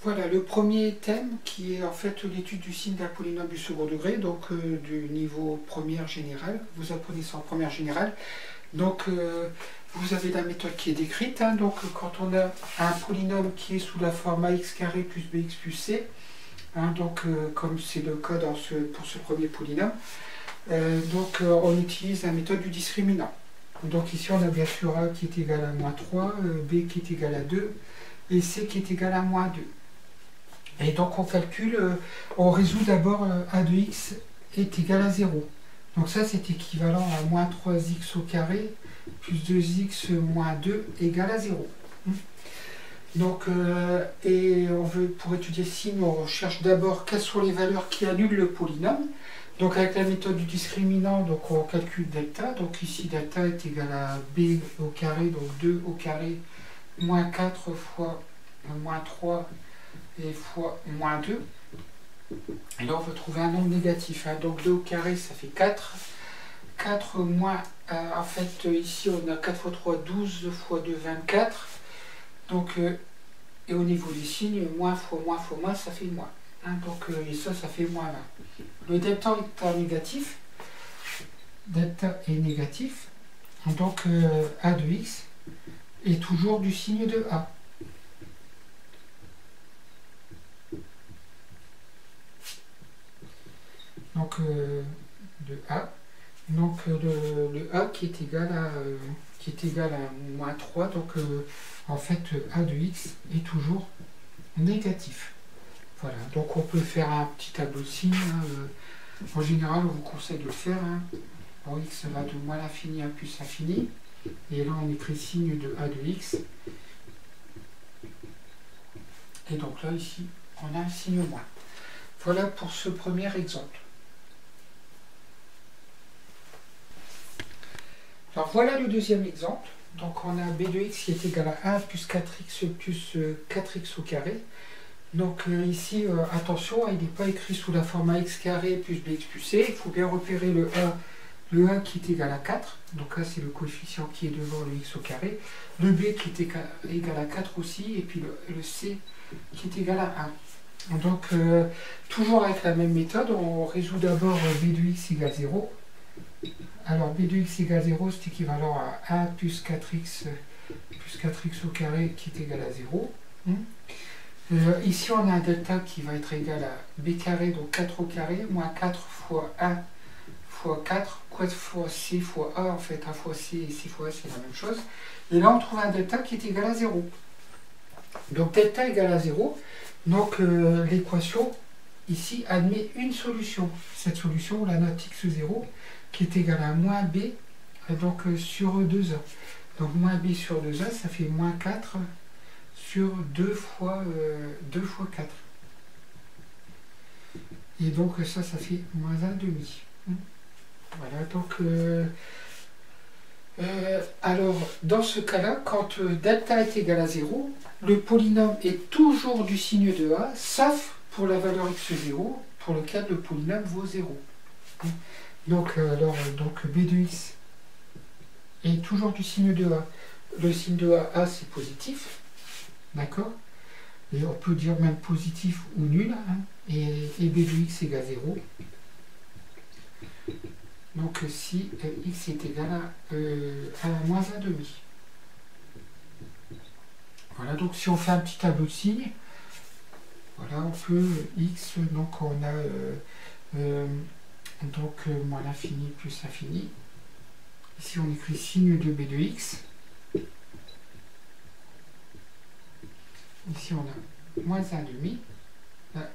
Voilà, le premier thème qui est en fait l'étude du signe d'un polynôme du second degré, donc du niveau première générale. Vous apprenez ça en première générale. Donc vous avez la méthode qui est décrite. Hein. Donc quand on a un polynôme qui est sous la forme ax carré plus bx plus c, hein, donc comme c'est le cas pour ce premier polynôme, on utilise la méthode du discriminant. Donc ici on a bien sûr a qui est égal à moins 3, b qui est égal à 2 et c qui est égal à moins 2. Et donc on calcule, on résout d'abord a de x est égal à 0. Donc ça c'est équivalent à moins 3x au carré plus 2x moins 2 égale à 0. Donc, pour étudier ce signe, on cherche d'abord quelles sont les valeurs qui annulent le polynôme. Donc avec la méthode du discriminant, donc on calcule delta. Donc ici delta est égal à b au carré, donc 2 au carré moins 4 fois moins 3 et fois moins 2. Et là, on veut trouver un nombre négatif. Hein. Donc 2 au carré, ça fait 4. 4 moins, en fait, ici, on a 4 fois 3, 12 fois 2, 24. Donc, et au niveau des signes, moins fois moins, ça fait moins. Hein. Donc, et ça fait moins 20. Le delta est négatif. Delta est négatif. Donc, a de x est toujours du signe de a. Donc de A, donc le A qui est égal à moins 3, donc en fait A de x est toujours négatif. Voilà, donc on peut faire un petit tableau de signes. Hein, en général, on vous conseille de le faire. Hein. Alors, x va de moins l'infini à plus l'infini. Et là, on écrit signe de A de x. Et donc là, ici, on a un signe moins. Voilà pour ce premier exemple. Alors voilà le deuxième exemple. Donc on a b de x qui est égal à 1 plus 4x plus 4x au carré. Donc ici, attention, il n'est pas écrit sous la forme ax carré plus bx plus c. Il faut bien repérer le 1 qui est égal à 4. Donc là, c'est le coefficient qui est devant le x au carré. Le b qui est égal à 4 aussi. Et puis le c qui est égal à 1. Donc toujours avec la même méthode, on résout d'abord b de x égale 0. Alors b de x égale 0, c'est équivalent à 1 plus 4x au carré qui est égal à 0. Ici on a un delta qui va être égal à b carré, donc 4 au carré, moins 4 fois 1 fois 4, quoi fois c fois a, en fait 1 fois c et c fois a c'est la même chose. Et là on trouve un delta qui est égal à 0. Donc delta égale à 0, donc l'équation ici admet une solution. Cette solution, on la note x0, qui est égal à moins b donc, sur 2a. Donc moins b sur 2a, ça fait moins 4 sur 2 fois 4. Et donc ça fait moins 1 demi. Voilà, donc alors dans ce cas-là, quand delta est égal à 0, le polynôme est toujours du signe de a, sauf pour la valeur x0, pour lequel le polynôme vaut 0. Donc, b de x est toujours du signe de a. Le signe de a c'est positif, d'accord? Et on peut dire même positif ou nul, hein, et b de x égale 0. Donc si x est égal à moins 1 demi. Voilà, donc si on fait un petit tableau de signes, voilà, on peut x, donc on a moins l'infini plus l'infini. Ici on écrit signe de b de x. Ici on a moins 1 demi. Là,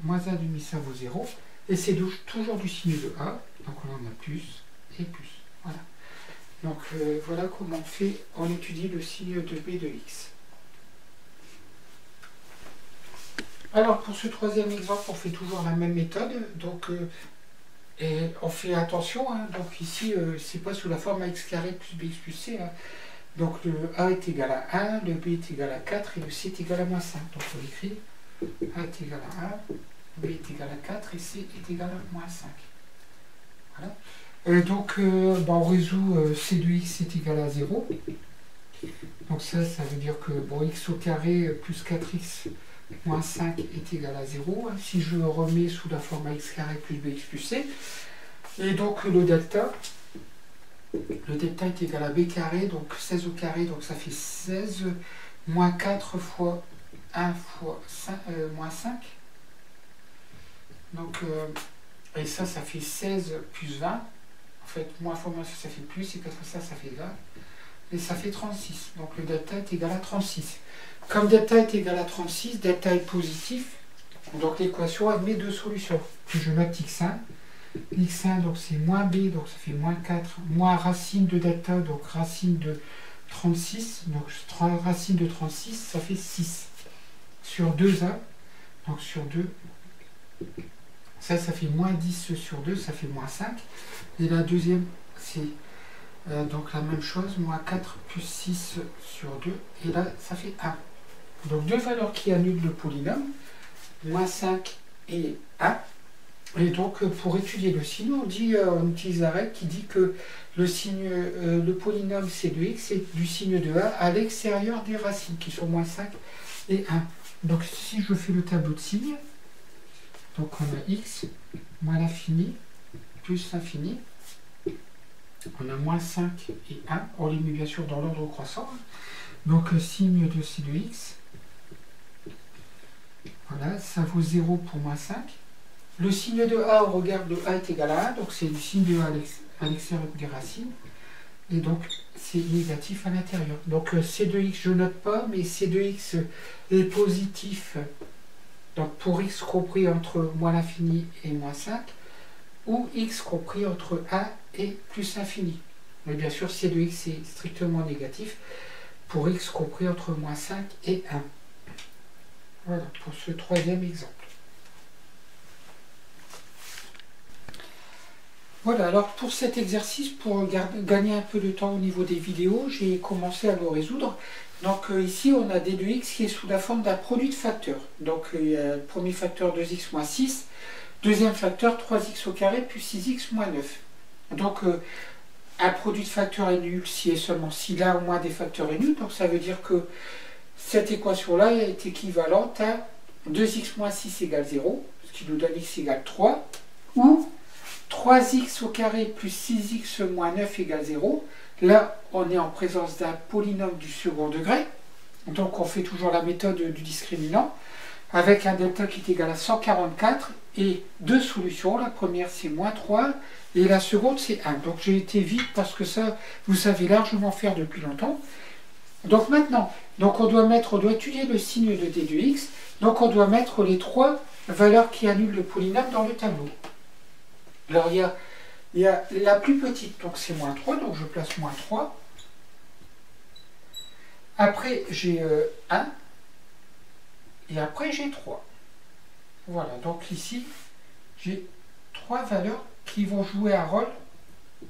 moins 1 demi ça vaut 0. Et c'est toujours du signe de a. Donc on en a plus et plus. Voilà. Donc voilà comment on étudie le signe de b de x. Alors pour ce troisième exemple, on fait toujours la même méthode. Donc et on fait attention. Hein, donc ici, c'est pas sous la forme ax carré plus bx plus c. Hein. Donc le a est égal à 1, le b est égal à 4 et le c est égal à moins 5. Donc on écrit a est égal à 1, b est égal à 4 et c est égal à moins 5. Voilà. On résout c de x est égal à 0. Donc ça veut dire que bon, x au carré plus 4x moins 5 est égal à 0. Si je le remets sous la forme x carré plus bx plus c, et donc le delta est égal à b carré, donc 16 au carré, donc ça fait 16 moins 4 fois 1 fois 5, moins 5. Donc, et ça fait 16 plus 20. En fait, moins fois moins ça fait plus, et 4 fois ça fait 20. Et ça fait 36. Donc le delta est égal à 36. Comme delta est égal à 36, delta est positif. Donc l'équation admet deux solutions. Puis je note x1. x1, donc c'est moins b, donc ça fait moins 4. Moins racine de delta, donc racine de 36. Donc racine de 36, ça fait 6. Sur 2a, donc sur 2. Ça fait moins 10 sur 2, ça fait moins 5. Et la deuxième, c'est donc la même chose, moins 4 plus 6 sur 2. Et là, ça fait 1. Donc deux valeurs qui annulent le polynôme, moins 5 et 1. Et donc pour étudier le signe, on utilise la règle qui dit que le polynôme c de x est du signe de a à l'extérieur des racines, qui sont moins 5 et 1. Donc si je fais le tableau de signes, donc on a x moins l'infini plus l'infini. On a moins 5 et 1. On les met bien sûr dans l'ordre croissant. Donc signe de c de x. Voilà, ça vaut 0 pour moins 5. Le signe de a, on regarde, le a est égal à 1. Donc c'est le signe de a à l'extérieur des racines. Et donc c'est négatif à l'intérieur. Donc c de x, je note pas, mais c de x est positif. Donc pour x compris entre moins l'infini et moins 5. Ou x compris entre 1 et plus infini. Mais bien sûr, c de x est strictement négatif pour x compris entre moins 5 et 1. Voilà, pour ce troisième exemple. Voilà, alors pour cet exercice, pour gagner un peu de temps au niveau des vidéos, j'ai commencé à le résoudre. Donc ici, on a d de x qui est sous la forme d'un produit de facteurs. Donc il y a le premier facteur 2x moins 6. Deuxième facteur, 3x au carré plus 6x moins 9. Donc, un produit de facteurs est nul si et seulement si l'un ou moins des facteurs est nul. Donc, ça veut dire que cette équation-là est équivalente à 2x moins 6 égale 0, ce qui nous donne x égale 3, ou 3x au carré plus 6x moins 9 égale 0. Là, on est en présence d'un polynôme du second degré. Donc, on fait toujours la méthode du discriminant, avec un delta qui est égal à 144 et deux solutions. La première c'est moins 3 et la seconde c'est 1. Donc j'ai été vite parce que ça, vous savez largement faire depuis longtemps. Donc maintenant, on doit étudier le signe de d de x. Donc on doit mettre les trois valeurs qui annulent le polynôme dans le tableau. Alors il y a la plus petite, donc c'est moins 3, donc je place moins 3. Après j'ai 1. Et après, j'ai 3. Voilà, donc ici, j'ai 3 valeurs qui vont jouer un rôle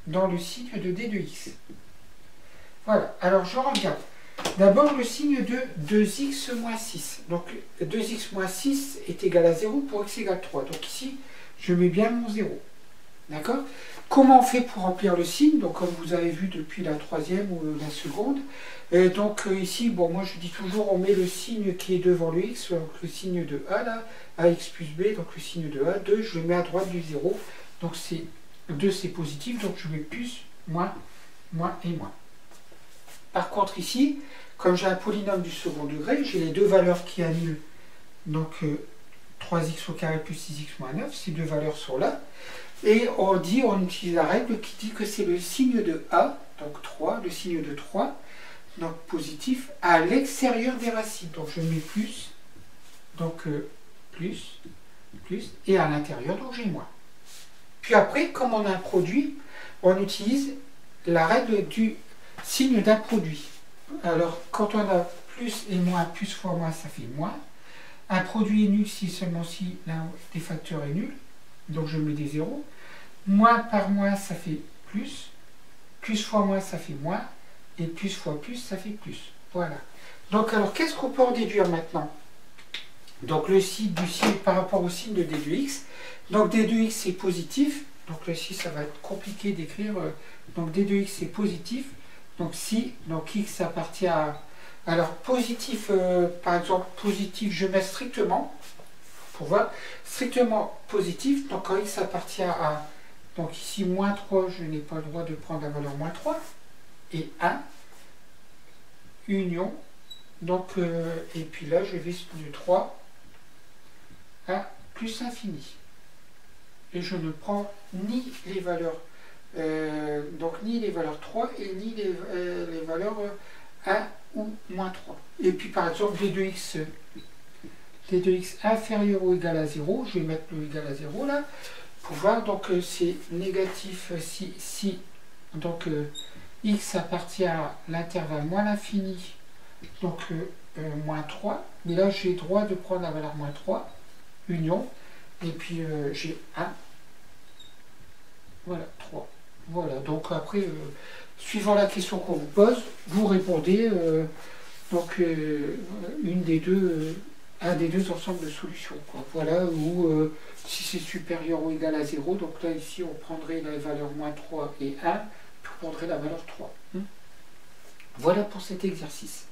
dans le signe de d de x. Voilà, alors je regarde. D'abord, le signe de 2x moins 6. Donc, 2x moins 6 est égal à 0 pour x égale 3. Donc ici, je mets bien mon 0. D'accord? Comment on fait pour remplir le signe? Donc, comme vous avez vu depuis la troisième ou la seconde. Donc ici, bon, moi je dis toujours, on met le signe qui est devant le x, donc le signe de a là, ax plus b, donc le signe de a, 2, je le mets à droite du 0. Donc 2 c'est positif, donc je mets plus, moins, moins et moins. Par contre ici, comme j'ai un polynôme du second degré, j'ai les deux valeurs qui annulent. Donc 3x au carré plus 6x moins 9, ces deux valeurs sont là. Et on utilise la règle qui dit que c'est le signe de a, donc 3, le signe de 3, donc positif, à l'extérieur des racines. Donc je mets plus, donc plus, et à l'intérieur, donc j'ai moins. Puis après, comme on a un produit, on utilise la règle du signe d'un produit. Alors, quand on a plus et moins, plus fois moins, ça fait moins. Un produit est nul seulement si l'un des facteurs est nul. Donc je mets des zéros. Moins par moins, ça fait plus. Plus fois moins, ça fait moins. Et plus fois plus, ça fait plus. Voilà. Donc alors, qu'est-ce qu'on peut en déduire maintenant? Donc le signe du signe par rapport au signe de d de x. Donc d de x c'est positif. Donc là ici, ça va être compliqué d'écrire. Donc d de x c'est positif. Donc si, donc x appartient à... Alors positif, par exemple, positif, je mets strictement, pour voir, strictement positif, donc quand x appartient à... Donc ici, moins 3, je n'ai pas le droit de prendre la valeur moins 3, et 1, union, donc, et puis là, je vais de 3 à plus infini. Et je ne prends ni les valeurs, donc ni les valeurs 3 et ni les valeurs 1 ou moins 3. Et puis par exemple, les 2x inférieur ou égal à 0, je vais mettre le égal à 0 là, pour voir, donc c'est négatif si donc x appartient à l'intervalle moins l'infini, donc moins 3, mais là j'ai le droit de prendre la valeur moins 3, union, et puis j'ai 1, voilà, 3. Voilà, donc après, suivant la question qu'on vous pose, vous répondez une des deux, un des deux ensembles de solutions, quoi. Voilà, ou si c'est supérieur ou égal à 0, donc là ici on prendrait la valeur moins 3 et 1, puis on prendrait la valeur 3. Voilà pour cet exercice.